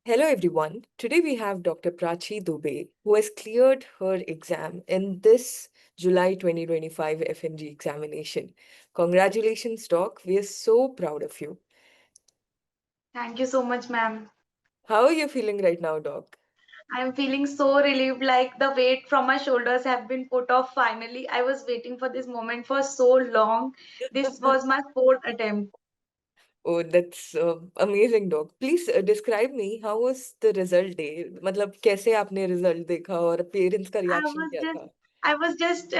Hello, everyone. Today we have Dr. Prachi Dubey, who has cleared her exam in this July 2025 FMG examination. Congratulations, Doc. We are so proud of you. Thank you so much, ma'am. How are you feeling right now, Doc? I'm feeling so relieved, like the weight from my shoulders have been put off finally. I was waiting for this moment for so long. This was my fourth attempt. Oh, that's amazing, Doc. Please describe me how was the result day? मतलब कैसे आपने result देखा और parents का I reaction was क्या just था? I was just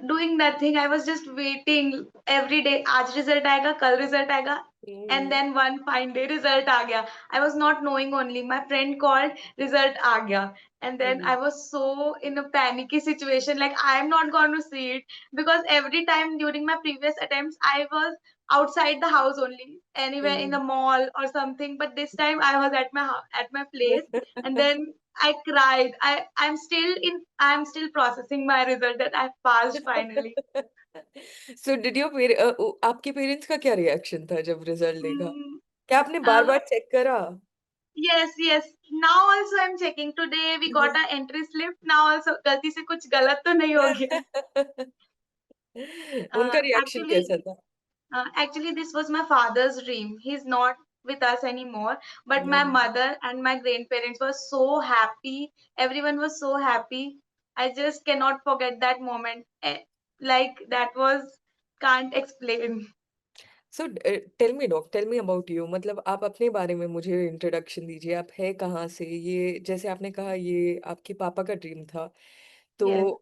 doing nothing. I was just waiting every day. आज result आएगा, कल result आएगा, and hmm, then one fine day result आ गया. I was not knowing only. My friend called, result आ गया, and then hmm, I was so in a panicky situation. Like I am not going to see it because every time during my previous attempts, I was outside the house only, anywhere in the hmm. mall or something. But this time I was at my place, and then I cried. I'm still processing my result that I passed finally. So did your आपके parents का क्या reaction था जब result देखा? Mm, क्या आपने बार uh, बार check करा? yes, yes. Now also I'm checking. Today we got a entry slip. Now also गलती से कुछ गलत तो नहीं हो गया. उनका रिएक्शन Actually, कैसा था? actually this was my father's dream. He's not with us anymore, but my hmm. mother and my grandparents were so happy. Everyone was so happy. I just cannot forget that moment. Like that was can't explain. So tell me dog, tell me about you. मतलब आप अपने बारे में मुझे introduction दीजिए। आप है कहाँ से? ये जैसे आपने कहा ये आपके पापा का ड्रीम था, तो Yes.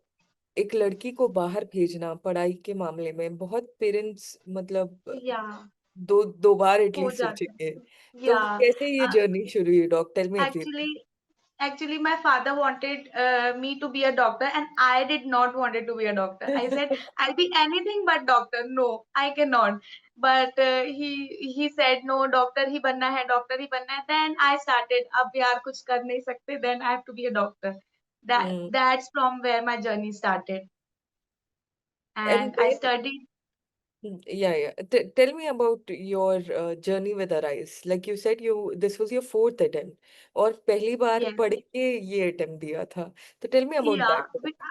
एक लड़की को बाहर भेजना पढ़ाई के मामले में बहुत पेरेंट्स मतलब Yeah. दो दो बार हो एटलीस्ट जाता सोचेंगे। है. तो Yeah. कैसे ये Uh, जर्नी शुरू हुई dog? Tell me everything. actually, Actually, my father wanted me to be a doctor, and I did not wanted to be a doctor. I said I'll be anything but doctor. No, I cannot. But he said no, doctor ही बनना है, doctor ही बनना है. Then I started. अब यार कुछ कर नहीं सकते. Then I have to be a doctor. That's from where my journey started, and and I then studied. yeah, yeah. Tell me about your journey with Arise. Like you said, you this was your fourth attempt, और पहली बार Yes. पढ़ के ये attempt दिया था. तो tell me about Yeah. that.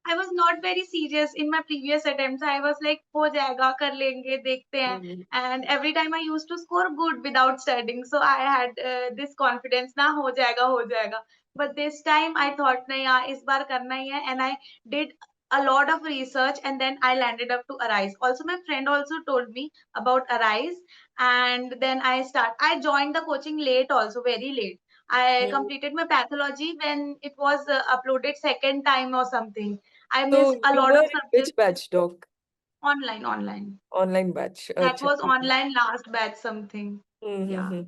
I was not very serious in my previous attempts. I was like, हो जाएगा, कर लेंगे, देखते हैं. हम्म, And every time I used to score good without studying. So I had this confidence ना हो जाएगा, हो जाएगा. But this time I thought नहीं यार इस बार करना ही है. And I did a lot of research and then I landed up to Arise. Also, my friend also told me about Arise. And then I joined the coaching late also, very late. I hmm. completed my pathology when it was uploaded second time or something. I So missed a you lot were of in which subjects batch, doc? online. Online batch. That अच्छा, was ठीक है. online last batch something. Yeah. Mm-hmm.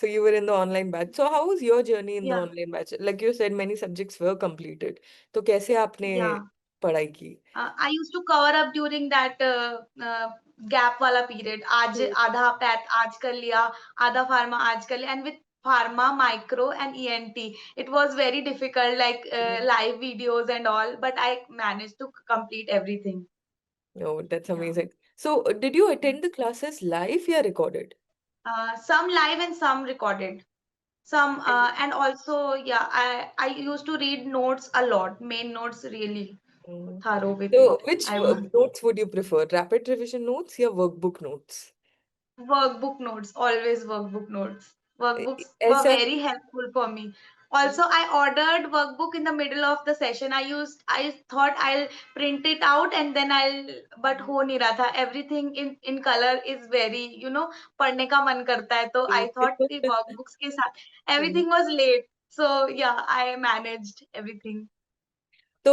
So you were in the online batch. So how was your journey in the Yeah. online batch? Like you said, many subjects were completed. तो कैसे आपने Yeah. पढ़ाई की? I used to cover up during that gap वाला period. आज हम्म, आधा path आज कर लिया, आधा pharma आज कर लिया, and with pharma, micro, and ENT, it was very difficult, like hmm. live videos and all. But I managed to complete everything. Oh, that's Yeah. amazing. So did you attend the classes live or recorded? Some live and some recorded. Some and also yeah, I used to read notes a lot. Main notes really Mm. thorough with So it. which I was notes would you prefer? Rapid revision notes or workbook notes? workbook notes, always workbook notes. Workbooks were ऐसा very helpful for me. Also, I ordered workbook in the middle of the session. I thought I'll print it out and then but हो नहीं रहा था. Everything in color is very, पढ़ने का मन करता है. तो I thought कि workbooks के साथ everything was late. So yeah, I managed everything. So,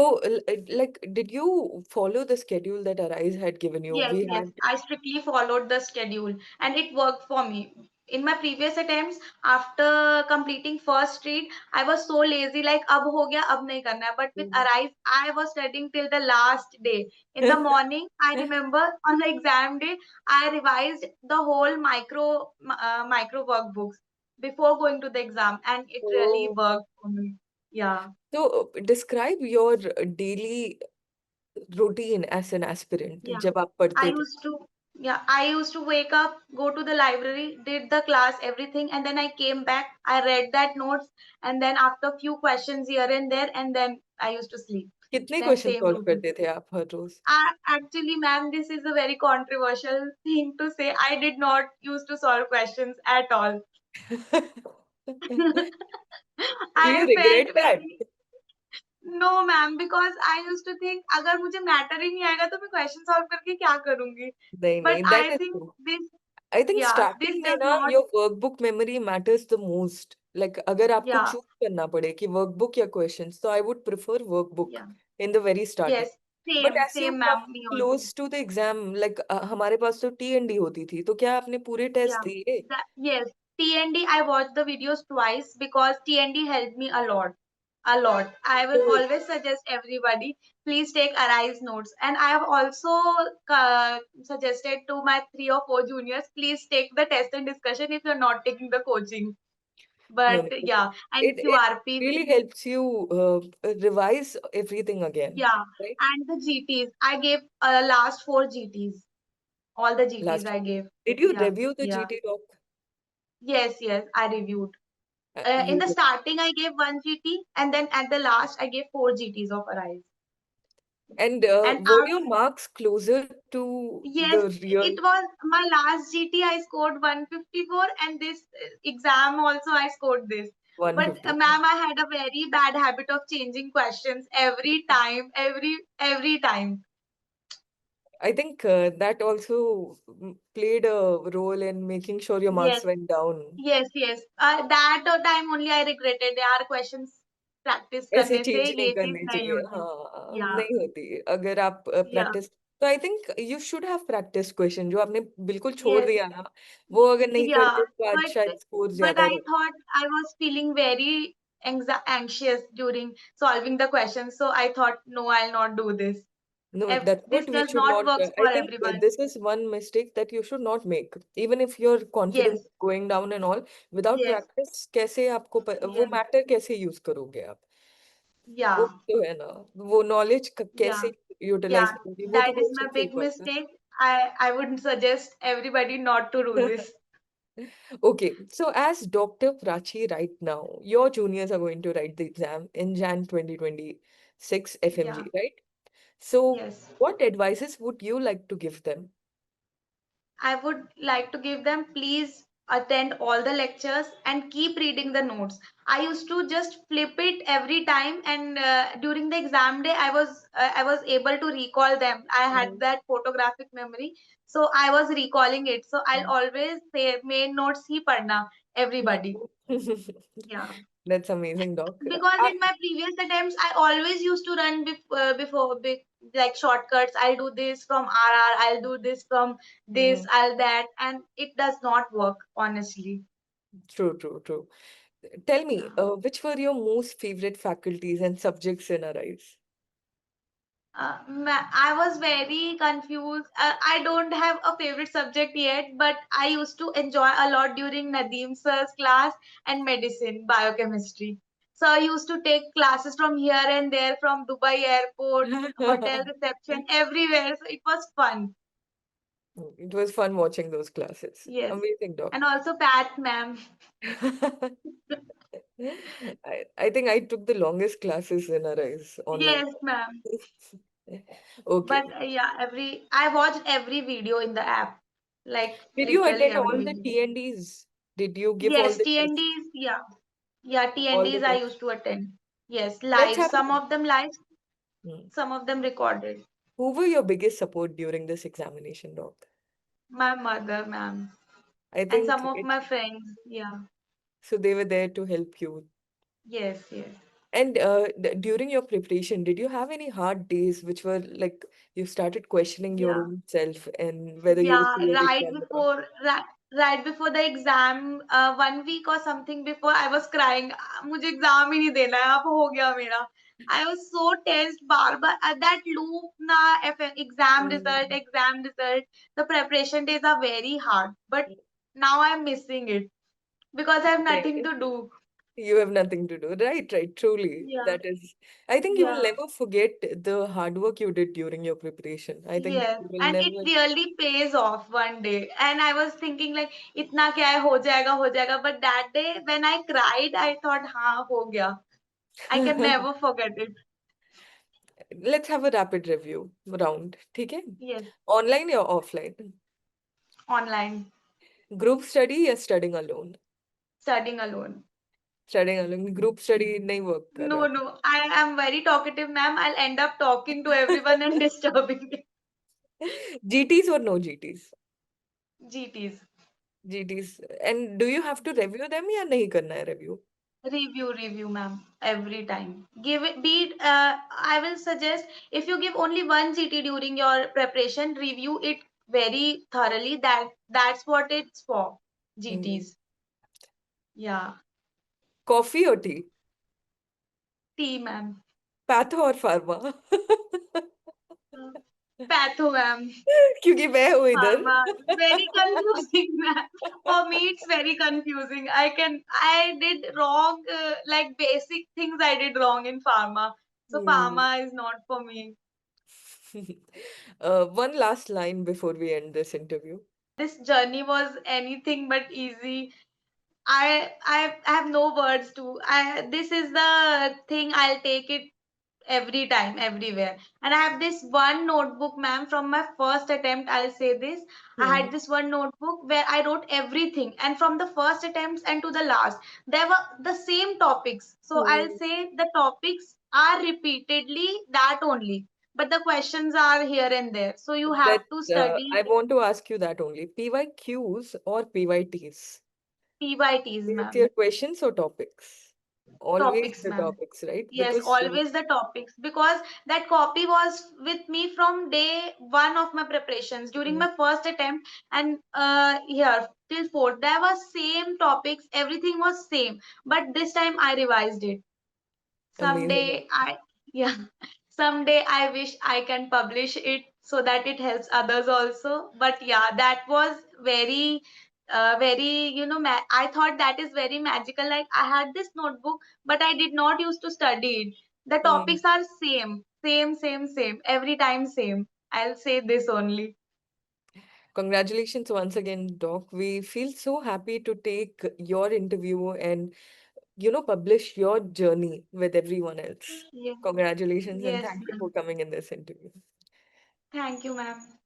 like, did you follow the schedule that Arise had given you? Yes, We yes. had. I strictly followed the schedule and it worked for me. In my previous attempts, after completing first read, I was so lazy, like अब हो गया, अब नहीं करना है. But with Mhm. Arise, I was studying till the last day. In the morning, I remember on the exam day, I revised the whole micro workbooks before going to the exam, and it really Oh. worked for me. Yeah. So, describe your daily routine as an aspirant Yeah. जब आप I पढ़ते थे. used to. Yeah, I used to wake up, go to the library, did the class, everything, and then I came back. I read that notes, and then after few questions here and there, and then I used to sleep. कितने Then question same solve routine. करते थे आप हर रोज? Actually, ma'am, this is a very controversial thing to say. I did not used to solve questions at all. You I regret felt that? very no, ma'am, because I used to think अगर मुझे matter ही नहीं आएगा तो मैं question solve करके क्या करूंगी? नहीं But नहीं, I that is think true. this, I think yeah, this starting में does ना not, your workbook memory matters the most. Like अगर आपको yeah, choose करना पड़े कि workbook या questions, so I would prefer workbook yeah, in the very starting. yes, But same, as you same, come ma'am, me also. close to the exam, like हमारे पास तो T&D होती थी, तो क्या आपने पूरे टेस्ट Yeah, दिए? that, yes, TND, I watched the videos twice because TND helped me a lot. A lot. I will तो always suggest everybody, please take Arise notes. And I have also suggested to my 3 or 4 juniors, please take the test and discussion if you're not taking the coaching. no, But no, yeah, and it QRP, really helps you revise everything again, yeah, right? and the GTs. I gave last 4 GTs. All the GTs Last, I gave. did you Yeah, review the yeah. GT doc? Yes, yes, I reviewed. In You the starting, I gave 1 GT, and then at the last, I gave 4 GTs of Arise. And And were your marks closer to yes, the real it was my last GT. I scored 154, and this exam also I scored this. But 150? ma'am, I had a very bad habit of changing questions every time, every time. I think that also played a role in making sure your marks Yes, went down. yes, yes. That time only I regretted. यार questions practice ऐसे करने से change नहीं ये चीज करनी नहीं चाहिए, होती. हाँ Yeah, नहीं होती अगर आप yeah. प्रैक्टिस. तो I think you should have practice question जो आपने बिल्कुल छोड़ Yes, दिया ना, वो अगर नहीं yeah, करते तो आज but शायद स्कोर but ज्यादा I रहता. thought I was feeling very anxious during solving the questions, so I thought, no, I'll not do this. No, If that's this what we does should not not. works I for think everyone. this is one mistake that you should not make. Even if your confidence Yes, going down and all, without yes, practice, कैसे आपको वो yes, matter कैसे use करोगे आप? वो yeah, तो है ना, वो नॉलेज yeah, कैसे यूटिलाइज yeah. करोगे, वो तो That is my क्वेश्चन से ही big पड़ता mistake. I wouldn't suggest everybody not to do है. this. Okay, so as Dr. Prachi right now, your juniors are going to write the exam in Jan 2026 Yeah, FMG, right? So, yes. what advices would you like to give them? I would like to give them, please attend all the lectures and keep reading the notes. I used to just flip it every time, and during the exam day, I was able to recall them. I had Mm. that photographic memory, so I was recalling it. So I'll always say main notes ही पढ़ना everybody. Yeah. That's amazing, Doc. Because in my previous attempts I always used to run before like shortcuts. I'll do this from RR, I'll do this from this, Mhm. I'll that, and it does not work, honestly. True, true, true. Tell me, Yeah. which were your most favorite faculties and subjects in Arise? I was very confused. I don't have a favorite subject yet, but I used to enjoy a lot during Nadeem sir's class and medicine, biochemistry. So I used to take classes from here and there, from Dubai airport, hotel reception, everywhere. So it was fun. It was fun watching those classes. Yes. Amazing, Doc. And also Pat, ma'am. I think I took the longest classes in Arise online. Yes, ma'am. Okay. But yeah, I watched every video in the app, like Did you literally attend every all the video. TNDs? Did you give all Yes, the tests? TNDs, yeah. Yeah, All the TNDs I tests? used to attend. Yes, Let's live. have Some of them live, Hmm. some of them recorded. Who were your biggest support during this examination, Doc? My mother, ma'am. I And think some of it, my friends. Yeah. so they were there to help you. Yes, yes. And during your preparation, did you have any hard days which were like you started questioning your Yeah. own self and whether you'll Yeah, clear the exam or not? right before the exam, 1 week or something before, I was crying. मुझे exam ही नहीं देना है, अब हो गया मेरा. I was so tensed, bar bar that loop ना, Mm. exam result. The preparation days are very hard, but now I'm missing it because I have nothing Okay. to do. You have nothing to do. Right, right. Truly. Yeah, That is, I think you will yeah. never forget the hard work you did during your preparation. I think Yes, you will and it never. really pays off one day. And I was thinking like, इतना क्या है, हो जाएगा. But that day when I cried, I thought, हाँ, हो गया. I can never forget it. Let's have a rapid review round. ठीक है? Yes, Online या offline? online, Group study या studying alone? studying alone. Studying alone. Group study नहीं work कर रहा No, था. no, I am very talkative, ma'am. I'll end up talking to everyone and disturbing GTs or no GTs? GTs. GTs. And do you have to review them या नहीं करना है review? Review, ma'am, every time. Give it, be it, I will suggest if you give only one GT during your preparation, review it very thoroughly. That's what it's for, Hmm. GTs. Yeah, Coffee or tea? T, ma'am. Patho और pharma? Uh, Patho, ma'am. क्योंकि मैं हूँ इधर. Pharma. Very confusing, ma'am. For me, it's very confusing. I did wrong, like basic things I did wrong in pharma. So Hmm. pharma is not for me. One last line before we end this interview. This journey was anything but easy. I have no words to. I This is the thing, I'll take it every time, everywhere. And I have this one notebook, ma'am, from my first attempt. I'll say this. I Hmm. had this one notebook where I wrote everything, and from the first attempts and to the last, there were the same topics. So I'll Hmm. say the topics are repeatedly that only, but the questions are here and there. So you have That to I study want to ask you that only. PYQs or PYTs? PYTs, It's ma'am. your questions or topics? Always Topics, the ma'am. topics, right? Yes, Because always the topics, because that copy was with me from day one of my preparations during mm, my first attempt, and here till fourth there was same topics, everything was same, but this time I revised it. amazing. Someday I Yeah, someday I wish I can publish it so that it helps others also. But yeah, that was very very, I thought that is very magical. Like, I had this notebook, but I did not used to study it. The Mm. topics are same every time, same. I'll say this only. Congratulations once again, Doc. We feel so happy to take your interview and, publish your journey with everyone else. Yeah. Congratulations and Yes, thank you for ma'am. coming in this interview. Thank you, ma'am.